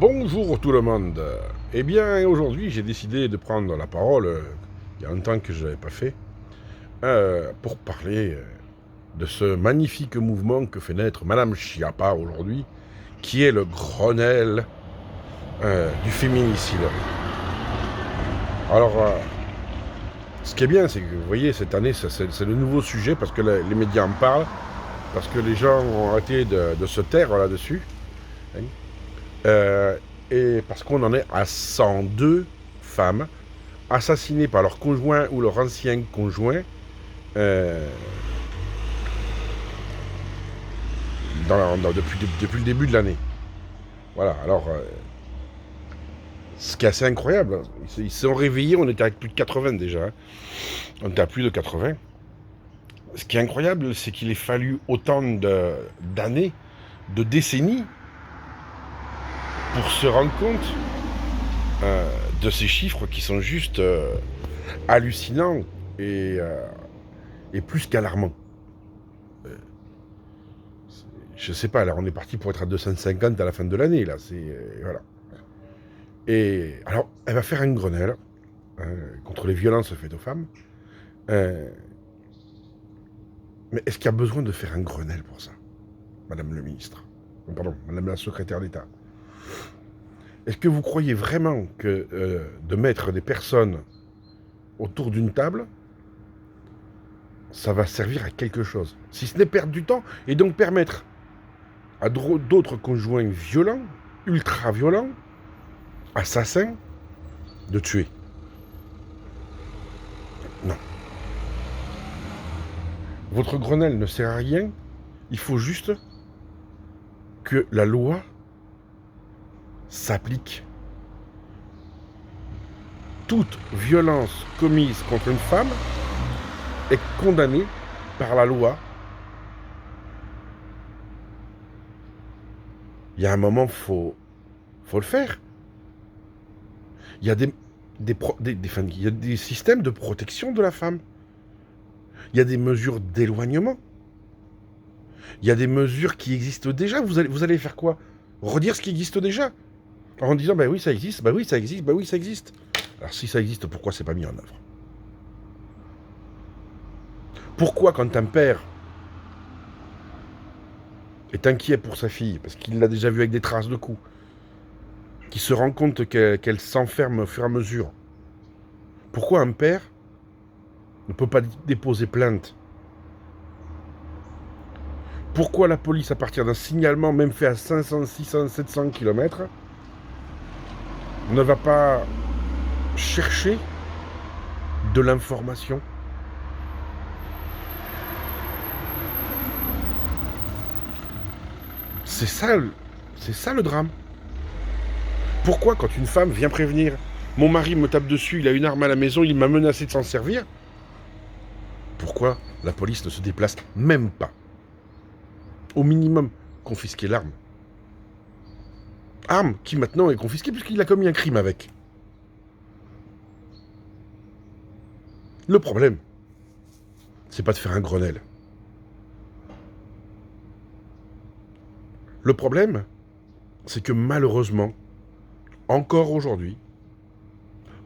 Bonjour tout le monde. Eh bien, aujourd'hui, j'ai décidé de prendre la parole, il y a un temps que je n'avais pas fait, pour parler de ce magnifique mouvement que fait naître Madame Schiappa aujourd'hui, qui est le Grenelle du féminicide. Alors, ce qui est bien, c'est que, vous voyez, cette année, c'est le nouveau sujet, parce que les médias en parlent, parce que les gens ont arrêté de se taire là-dessus. Hein. Euh, et parce qu'on en est à 102 femmes assassinés par leur conjoint ou leur ancien conjoint euh, depuis le début de l'année. Voilà, alors, ce qui est assez incroyable, ils se sont réveillés, on était à plus de 80 déjà, hein. On était à plus de 80. Ce qui est incroyable, c'est qu'il ait fallu autant d'années, de décennies, pour se rendre compte de ces chiffres qui sont juste hallucinants et, euh, et plus qu'alarmants. Je sais pas, là, on est parti pour être à 250 à la fin de l'année, là. Voilà. Et alors, elle va faire un Grenelle contre les violences faites aux femmes. Euh, mais est-ce qu'il y a besoin de faire un Grenelle pour ça, Madame le ministre? Pardon, Madame la secrétaire d'État. Est-ce que vous croyez vraiment que de mettre des personnes autour d'une table, ça va servir à quelque chose? Si ce n'est perdre du temps, et donc permettre à d'autres conjoints violents, ultra-violents, assassins, de tuer. Non. Votre Grenelle ne sert à rien. Il faut juste que la loi s'applique. Toute violence commise contre une femme est condamnée par la loi. Il y a un moment, faut le faire. Il y a il y a des systèmes de protection de la femme. Il y a des mesures d'éloignement. Il y a des mesures qui existent déjà. Vous allez faire quoi? Redire ce qui existe déjà? En disant, bah oui, ça existe, bah oui, ça existe, bah oui, ça existe. Alors si ça existe, pourquoi c'est pas mis en œuvre? Pourquoi quand un père est inquiet pour sa fille, parce qu'il l'a déjà vue avec des traces de coups, qui se rend compte qu'elle s'enferme au fur et à mesure, pourquoi un père ne peut pas déposer plainte? Pourquoi la police, à partir d'un signalement, même fait à 500, 600, 700 km, ne va pas chercher de l'information? C'est ça, c'est ça le drame. Pourquoi, quand une femme vient prévenir, mon mari me tape dessus, il a une arme à la maison, il m'a menacé de s'en servir, pourquoi la police ne se déplace même pas? Au minimum, confisquer l'arme. Arme qui maintenant est confisquée puisqu'il a commis un crime avec. Le problème, c'est pas de faire un Grenelle. Le problème, c'est que malheureusement, encore aujourd'hui,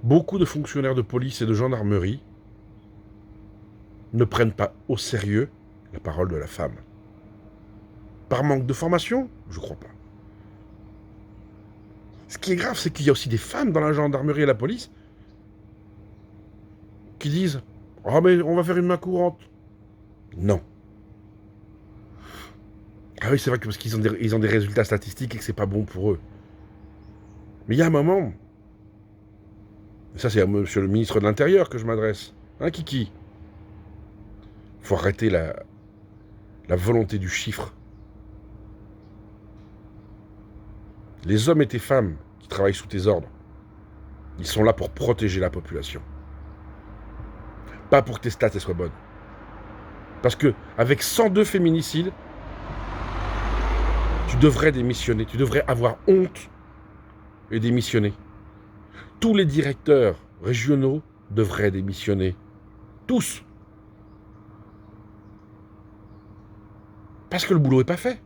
beaucoup de fonctionnaires de police et de gendarmerie ne prennent pas au sérieux la parole de la femme. Par manque de formation? Je crois pas. Ce qui est grave, c'est qu'il y a aussi des femmes dans la gendarmerie et la police qui disent « Ah, mais on va faire une main courante. » Non. Ah oui, c'est vrai que parce qu'ils ont des résultats statistiques et que c'est pas bon pour eux. Mais il y a un moment, et ça c'est à monsieur le ministre de l'Intérieur que je m'adresse, hein, Kiki? Faut arrêter la volonté du chiffre. Les hommes et tes femmes qui travaillent sous tes ordres, ils sont là pour protéger la population. Pas pour que tes stats soient bonnes. Parce que avec 102 féminicides, tu devrais démissionner. Tu devrais avoir honte et démissionner. Tous les directeurs régionaux devraient démissionner. Tous. Parce que le boulot n'est pas fait.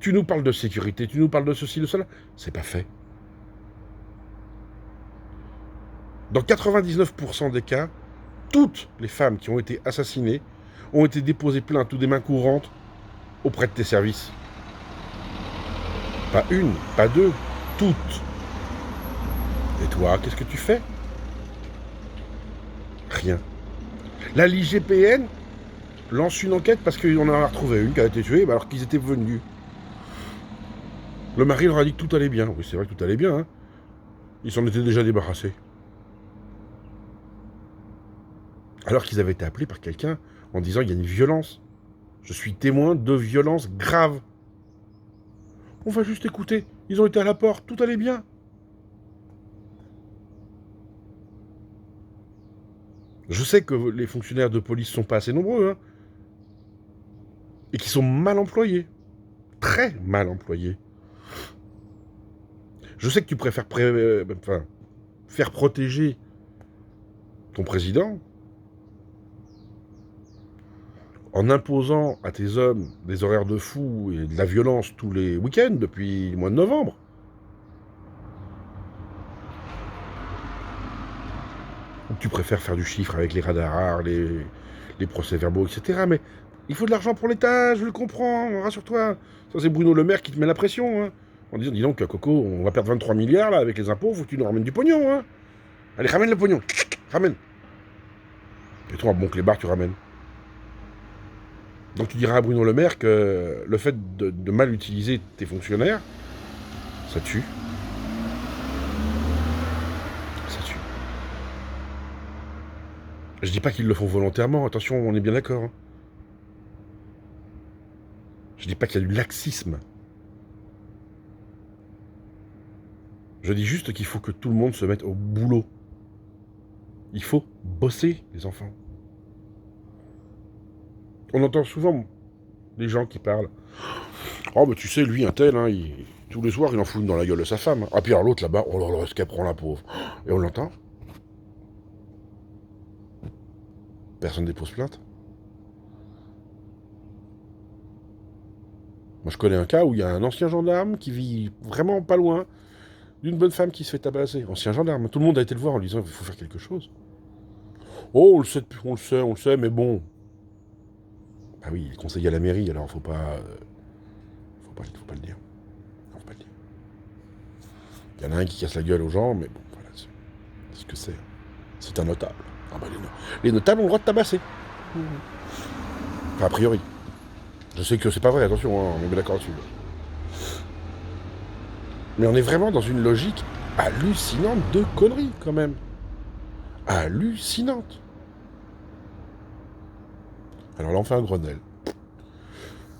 Tu nous parles de sécurité, tu nous parles de ceci, de cela. C'est pas fait. Dans 99% des cas, toutes les femmes qui ont été assassinées ont été déposées plainte ou des mains courantes auprès de tes services. Pas une, pas deux, toutes. Et toi, qu'est-ce que tu fais? Rien. La l'IGPN lance une enquête parce qu'on en a retrouvé une qui a été tuée alors qu'ils étaient venus. Le mari leur a dit que tout allait bien. Oui, c'est vrai que tout allait bien. Hein. Ils s'en étaient déjà débarrassés. Alors qu'ils avaient été appelés par quelqu'un en disant il y a une violence. Je suis témoin de violences graves. On va juste écouter. Ils ont été à la porte, tout allait bien. Je sais que les fonctionnaires de police sont pas assez nombreux, hein, et qui sont mal employés. Très mal employés. Je sais que tu préfères faire protéger ton président en imposant à tes hommes des horaires de fou et de la violence tous les week-ends depuis le mois de novembre. Ou tu préfères faire du chiffre avec les radars, les procès-verbaux, etc. Mais il faut de l'argent pour l'État, je le comprends, rassure-toi. Ça, c'est Bruno Le Maire qui te met la pression, hein, en disant, dis donc, Coco, on va perdre 23 milliards là avec les impôts, faut que tu nous ramènes du pognon, hein. Allez, ramène le pognon, ramène. Et toi, bon clébard, tu ramènes. Donc tu diras à Bruno Le Maire que le fait de mal utiliser tes fonctionnaires, ça tue. Ça tue. Je dis pas qu'ils le font volontairement, attention, on est bien d'accord. Hein. Je dis pas qu'il y a du laxisme. Je dis juste qu'il faut que tout le monde se mette au boulot. Il faut bosser, les enfants. On entend souvent des gens qui parlent. Oh, mais tu sais, lui, un tel, hein, tous les soirs, il en fout une dans la gueule de sa femme. Ah, puis alors l'autre là-bas, oh là là, ce qu'elle prend la pauvre. Et on l'entend. Personne ne dépose plainte. Moi, je connais un cas où il y a un ancien gendarme qui vit vraiment pas loin d'une bonne femme qui se fait tabasser. Ancien gendarme. Tout le monde a été le voir en lui disant il faut faire quelque chose. Oh, on le sait, mais bon. Ah oui, il est conseiller à la mairie, alors faut pas le dire. Faut pas le dire. Il y en a un qui casse la gueule aux gens, mais bon, voilà, c'est ce que c'est. C'est un notable. Ah bah, les notables ont le droit de tabasser. Enfin, a priori. Je sais que c'est pas vrai, attention, hein, on est bien d'accord dessus. Mais on est vraiment dans une logique hallucinante de conneries, quand même. Hallucinante. Alors là, on fait un Grenelle.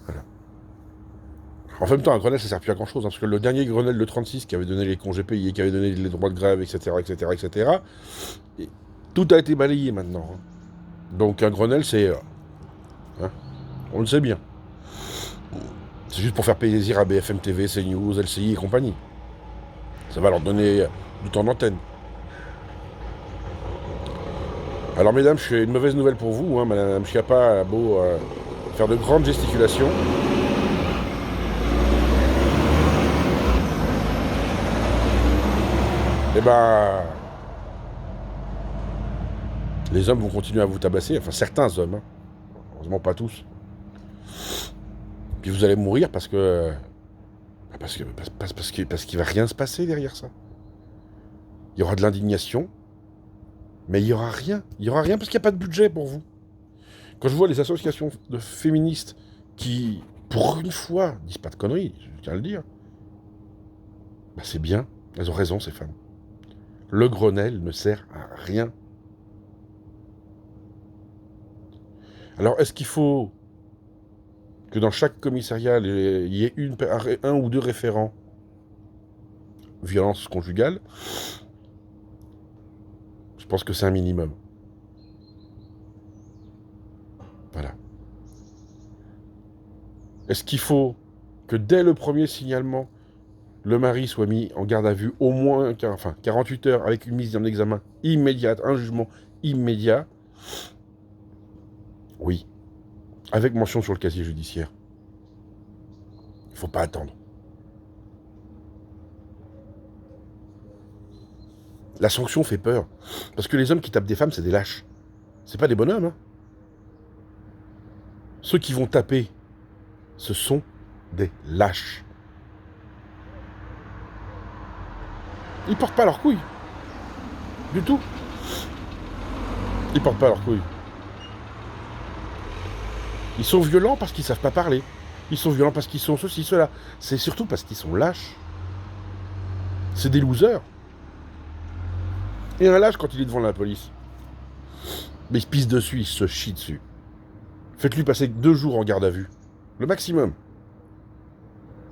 Voilà. En même temps, un Grenelle, ça sert plus à grand-chose, hein, parce que le dernier Grenelle de 36, qui avait donné les congés payés, qui avait donné les droits de grève, etc., etc., etc., et tout a été balayé maintenant. Hein. Donc un Grenelle, c'est... hein, on le sait bien. C'est juste pour faire plaisir à BFM TV, CNews, LCI et compagnie. Ça va leur donner du temps d'antenne. Alors mesdames, j'ai une mauvaise nouvelle pour vous. Hein. Madame Schiappa a beau faire de grandes gesticulations. Eh ben... les hommes vont continuer à vous tabasser. Enfin, certains hommes. Hein. Heureusement pas tous. Puis vous allez mourir parce que... Parce qu'il va rien se passer derrière ça. Il y aura de l'indignation, mais il n'y aura rien. Il n'y aura rien parce qu'il n'y a pas de budget pour vous. Quand je vois les associations de féministes qui, pour une fois, disent pas de conneries, je tiens à le dire, bah c'est bien, elles ont raison ces femmes. Le Grenelle ne sert à rien. Alors est-ce qu'il faut que dans chaque commissariat, il y ait un ou deux référents violence conjugale? Je pense que c'est un minimum. Voilà. Est-ce qu'il faut que dès le premier signalement, le mari soit mis en garde à vue au moins 48 heures avec une mise en examen immédiate, un jugement immédiat? Oui. Avec mention sur le casier judiciaire. Il faut pas attendre. La sanction fait peur. Parce que les hommes qui tapent des femmes, c'est des lâches. C'est pas des bonhommes, hein. Ceux qui vont taper, ce sont des lâches. Ils portent pas leurs couilles. Du tout. Ils portent pas leurs couilles. Ils sont violents parce qu'ils savent pas parler. Ils sont violents parce qu'ils sont ceci, cela. C'est surtout parce qu'ils sont lâches. C'est des losers. Et un lâche, quand il est devant la police, mais il se pisse dessus, il se chie dessus. Faites-lui passer 2 jours en garde à vue. Le maximum.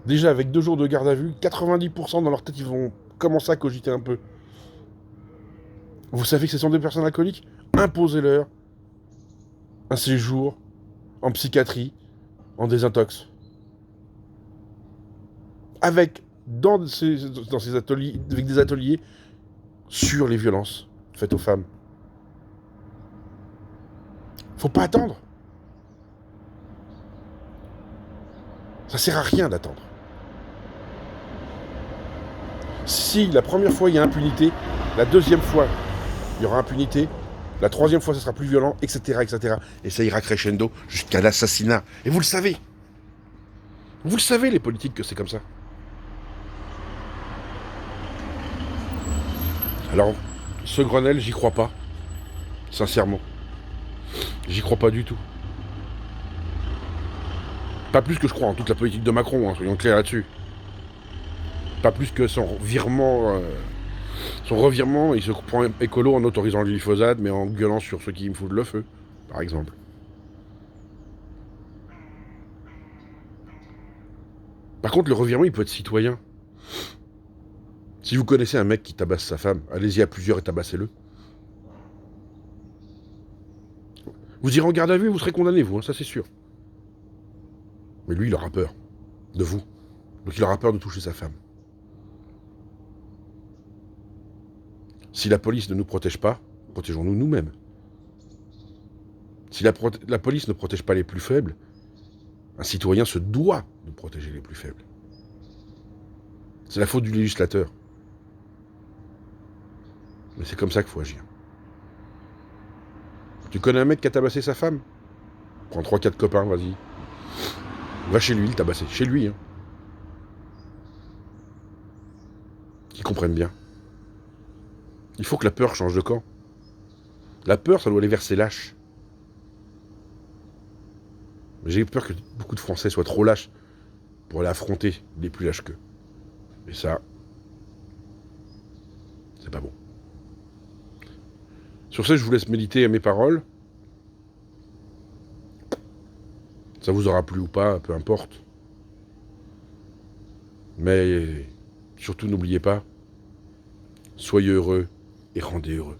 Déjà, avec 2 jours de garde à vue, 90% dans leur tête, ils vont commencer à cogiter un peu. Vous savez que ce sont des personnes alcooliques? Imposez-leur un séjour en psychiatrie, en désintox. Avec, dans ces ateliers, avec des ateliers sur les violences faites aux femmes. Faut pas attendre. Ça sert à rien d'attendre. Si la première fois il y a impunité, la deuxième fois il y aura impunité, la troisième fois ça sera plus violent, etc., etc. Et ça ira crescendo jusqu'à l'assassinat. Et vous le savez. Vous le savez, les politiques, que c'est comme ça. Alors, ce Grenelle, j'y crois pas. Sincèrement. J'y crois pas du tout. Pas plus que je crois en toute la politique de Macron, hein, soyons clairs là-dessus. Pas plus que son revirement, il se prend écolo en autorisant le glyphosate, mais en gueulant sur ceux qui me foutent le feu, par exemple. Par contre, le revirement, il peut être citoyen. Si vous connaissez un mec qui tabasse sa femme, allez-y à plusieurs et tabassez-le. Vous irez en garde à vue, vous serez condamné, vous, hein, ça c'est sûr. Mais lui, il aura peur de vous. Donc il aura peur de toucher sa femme. Si la police ne nous protège pas, protégeons-nous nous-mêmes. Si la police ne protège pas les plus faibles, un citoyen se doit de protéger les plus faibles. C'est la faute du législateur. Mais c'est comme ça qu'il faut agir. Tu connais un mec qui a tabassé sa femme? Prends 3-4 copains, vas-y. Va chez lui, le tabasser. Chez lui, hein. Qu'ils comprennent bien. Il faut que la peur change de camp. La peur, ça doit aller vers ces lâches. J'ai peur que beaucoup de Français soient trop lâches pour aller affronter les plus lâches qu'eux. Et ça, c'est pas bon. Sur ce, je vous laisse méditer à mes paroles. Ça vous aura plu ou pas, peu importe. Mais surtout, n'oubliez pas, soyez heureux et rendez heureux.